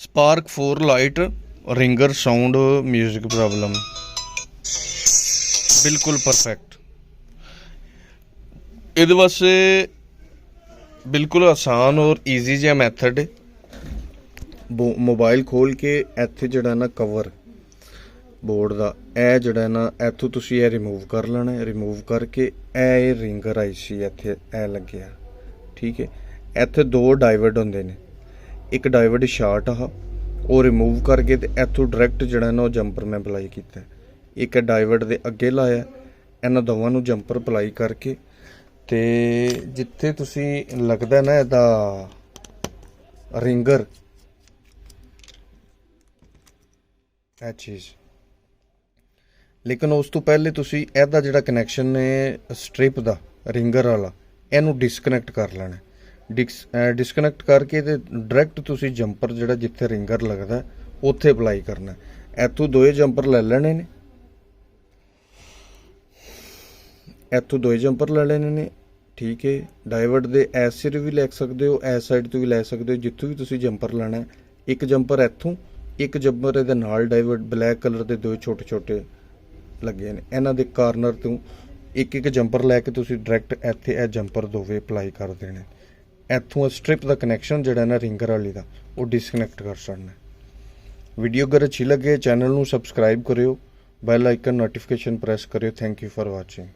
Spark 4 Lite ringer sound music problem बिल्कुल perfect. ਇਹਦੇ ਵਾਸਤੇ बिल्कुल आसान और ईजी जिहा मैथड है। मोबाइल खोल के इत्थे जिहड़ा ना कवर बोर्ड का ਇਹ ਜਿਹੜਾ ਨਾ ਇੱਥੋਂ ਤੁਸੀਂ ਇਹ ਰਿਮੂਵ ਕਰ ਲੈਣਾ ਹੈ। ਰਿਮੂਵ ਕਰਕੇ ਇਹ ਰਿੰਗਰ ਆਈ ਸੀ ਇੱਥੇ ਇਹ ਲੱਗਿਆ, ਠੀਕ ਹੈ। ਇੱਥੇ ਦੋ ਡਾਇਵਰਡ ਹੁੰਦੇ ਨੇ, ਇੱਕ ਡਾਇਵਰਡ ਸ਼ਾਰਟ ਆ ਉਹ ਰਿਮੂਵ ਕਰਕੇ ਤੇ ਇੱਥੋਂ ਡਾਇਰੈਕਟ ਜਿਹੜਾ ਨਾ ਉਹ ਜੰਪਰ ਮੈਂ ਅਪਲਾਈ ਕੀਤਾ। ਇੱਕ ਡਾਇਵਰਡ ਦੇ ਅੱਗੇ ਲਾਇਆ, ਇਹਨਾਂ ਦੋਵਾਂ ਨੂੰ ਜੰਪਰ ਅਪਲਾਈ ਕਰਕੇ ਤੇ ਜਿੱਥੇ ਤੁਸੀਂ ਲੱਗਦਾ ਨਾ ਇਹਦਾ ਰਿੰਗਰ ਇਹ ਚੀਜ਼, लेकिन उस तो पहले तुसी ਇਹਦਾ ਜਿਹੜਾ ਕਨੈਕਸ਼ਨ ਨੇ ਸਟ੍ਰਿਪ ਦਾ ਰਿੰਗਰ ਵਾਲਾ ਇਹਨੂੰ ਡਿਸਕਨੈਕਟ ਕਰ ਲੈਣਾ। ਡਿਸਕਨੈਕਟ ਕਰਕੇ ਤੇ ਡਾਇਰੈਕਟ ਤੁਸੀਂ ਜੰਪਰ ਜਿਹੜਾ ਜਿੱਥੇ ਰਿੰਗਰ ਲੱਗਦਾ ਉੱਥੇ ਅਪਲਾਈ ਕਰਨਾ। ਇੱਥੋਂ ਦੋਏ ਜੰਪਰ ਲੈ ਲੈਣੇ ਨੇ, ਇੱਥੋਂ ਦੋਏ ਜੰਪਰ ਲੈ ਲੈਣੇ ਨੇ, ਠੀਕ ਹੈ। ਡਾਇਵਰਟ ਦੇ ਐਸ ਸਿਰ ਵੀ ਲੈ ਸਕਦੇ ਹੋ, ਐਸ ਸਾਈਡ ਤੋਂ ਵੀ ਲੈ ਸਕਦੇ ਹੋ, ਜਿੱਥੋਂ ਵੀ ਤੁਸੀਂ ਜੰਪਰ ਲੈਣਾ। ਇੱਕ ਜੰਪਰ ਇੱਥੋਂ, ਇੱਕ ਜੰਪਰ ਇਹਦੇ ਨਾਲ ਡਾਇਵਰਟ ਬਲੈਕ ਕਲਰ ਦੇ ਦੋ ਛੋਟੇ ਛੋਟੇ ਲੱਗੇ ਨੇ, ਇਹਨਾਂ ਦੇ ਕਾਰਨਰ ਤੋਂ ਇੱਕ ਇੱਕ ਜੰਪਰ ਲੈ ਕੇ ਤੁਸੀਂ ਡਾਇਰੈਕਟ ਇੱਥੇ ਇਹ ਜੰਪਰ ਦੋਵੇਂ ਅਪਲਾਈ ਕਰ ਦੇਣੇ। ਇੱਥੋਂ ਸਟ੍ਰਿਪ ਦਾ ਕਨੈਕਸ਼ਨ ਜਿਹੜਾ ਨਾ ਰਿੰਗਰ ਵਾਲੀ ਦਾ ਉਹ ਡਿਸਕਨੈਕਟ ਕਰ ਛੱਡਣਾ। ਵੀਡੀਓ ਅਗਰ ਅੱਛੀ ਲੱਗੇ ਚੈਨਲ ਨੂੰ ਸਬਸਕ੍ਰਾਈਬ ਕਰਿਓ, ਬੈਲ ਆਈਕਨ ਨੋਟੀਫਿਕੇਸ਼ਨ ਪ੍ਰੈਸ ਕਰਿਓ। Thank you for watching.